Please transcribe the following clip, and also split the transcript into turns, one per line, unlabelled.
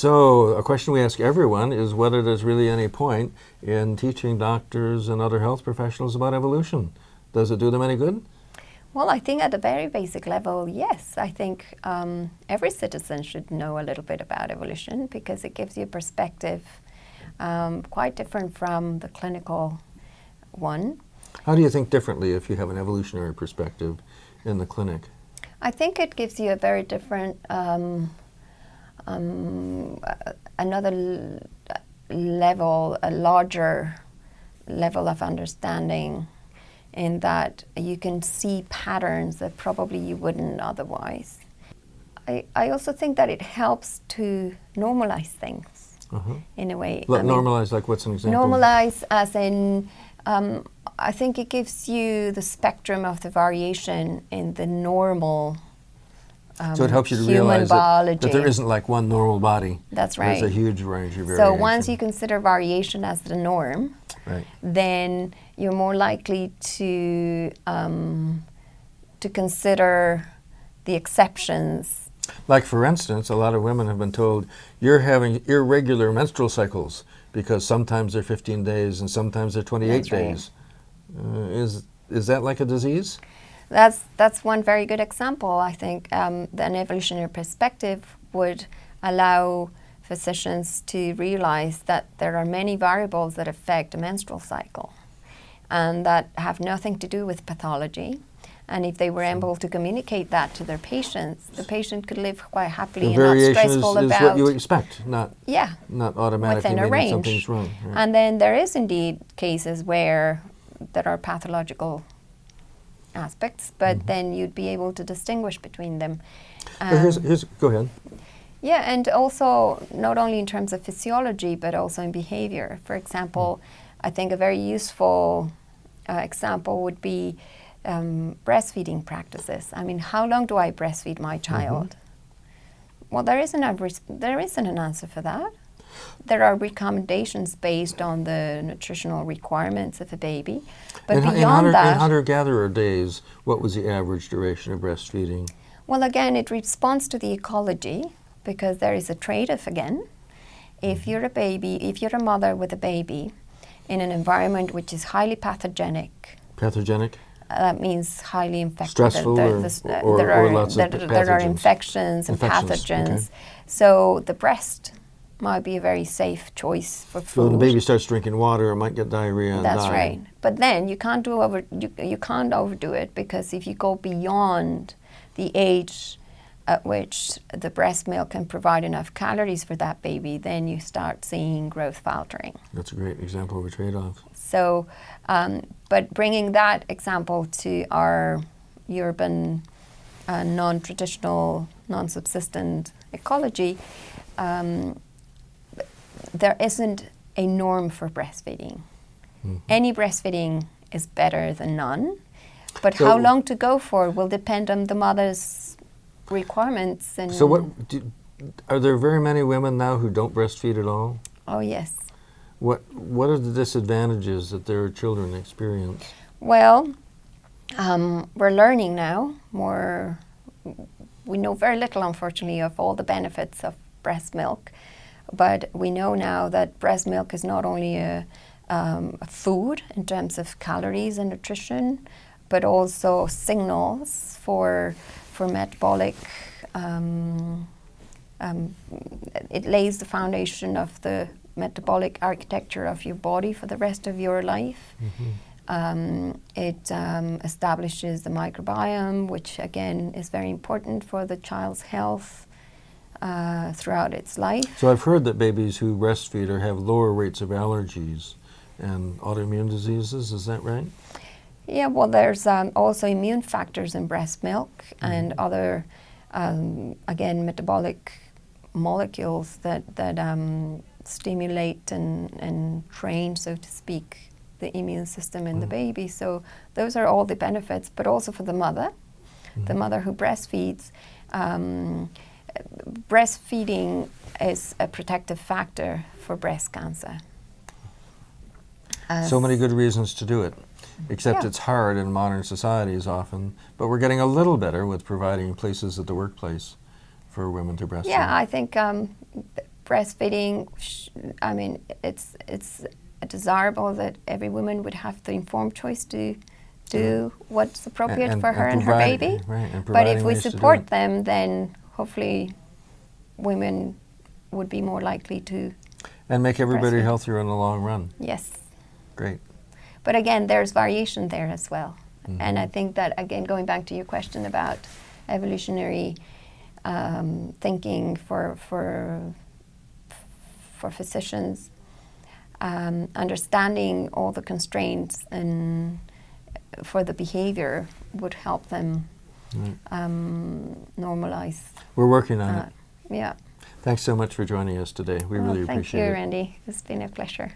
So a question we ask everyone is whether there's really any point in teaching doctors and other health professionals about evolution. Does it do them any good?
Well, I think at a very basic level, yes. I think every citizen should know a little bit about evolution because it gives you a perspective quite different from the clinical one.
How do you think differently if you have an evolutionary perspective in the clinic?
I think it gives you a very different, another level, a larger level of understanding, in that you can see patterns that probably you wouldn't otherwise. I also think that it helps to normalize things in a way.
Normalize, like what's an example?
Normalize as in, I think it gives you the spectrum of the variation in the normal
so it helps you to realize that there isn't like one normal body.
That's right.
There's a huge range of variation.
So once you consider variation as the norm,
right,
then you're more likely to consider the exceptions.
Like for instance, a lot of women have been told, you're having irregular menstrual cycles because sometimes they're 15 days and sometimes they're 28 days. Is that like a disease?
That's one very good example. I think an evolutionary perspective would allow physicians to realize that there are many variables that affect a menstrual cycle and that have nothing to do with pathology. And if they were able to communicate that to their patients, the patient could live quite happily and not stressful
is
about.
what you expect, not automatically
within a
meaning
range.
Something's wrong. Right.
And then there is indeed cases where there are pathological aspects, but then you'd be able to distinguish between them.
Go ahead.
Yeah, and also not only in terms of physiology, but also in behavior. For example, I think a very useful example would be breastfeeding practices. I mean, how long do I breastfeed my child? Well, there isn't an answer for that. There are recommendations based on the nutritional requirements of a baby. But beyond that...
In hunter-gatherer days, what was the average duration of breastfeeding?
Well, again, it responds to the ecology, because there is a trade-off again. If you're a mother with a baby in an environment which is highly pathogenic.
Pathogenic?
That means highly infected.
Stressful or lots of pathogens?
There are infections and pathogens. Okay. So the breast might be a very safe choice for food.
So when the baby starts drinking water, it might get diarrhea and die.
That's right. But then you can't overdo it, because if you go beyond the age at which the breast milk can provide enough calories for that baby, then you start seeing growth faltering.
That's a great example of a trade-off.
So, but bringing that example to our urban, non-traditional, non-subsistent ecology, there isn't a norm for breastfeeding. Any breastfeeding is better than none, but how long to go for will depend on the mother's requirements. And
so are there very many women now who don't breastfeed at all?
Oh, yes.
What are the disadvantages that their children experience?
Well, we're learning now more. We know very little, unfortunately, of all the benefits of breast milk, but we know now that breast milk is not only a food in terms of calories and nutrition, but also signals for metabolic. It lays the foundation of the metabolic architecture of your body for the rest of your life. It establishes the microbiome, which again is very important for the child's health throughout its life.
So I've heard that babies who breastfeed or have lower rates of allergies and autoimmune diseases. Is that right?
Yeah, well, there's also immune factors in breast milk and other, again, metabolic molecules that stimulate and train, so to speak, the immune system in the baby. So those are all the benefits, but also for the mother who breastfeeds. Breastfeeding is a protective factor for breast cancer.
So many good reasons to do it, except it's hard in modern societies often, but we're getting a little better with providing places at the workplace for women to breastfeed.
Yeah, I think breastfeeding, I mean, it's desirable that every woman would have the informed choice to do what's appropriate for her and her baby.
Right, and
But if
providing
we
ways to do
support
it.
them, then hopefully women would be more likely to.
And make everybody
breastfeed.
healthier in the long run.
Yes.
Great.
But again, there's variation there as well.
Mm-hmm.
And I think that, again, going back to your question about evolutionary thinking for physicians, understanding all the constraints and for the behavior would help them normalize.
We're working on it.
Yeah.
Thanks so much for joining us today. We really appreciate
Thank you,
it.
Randy. It's been a pleasure.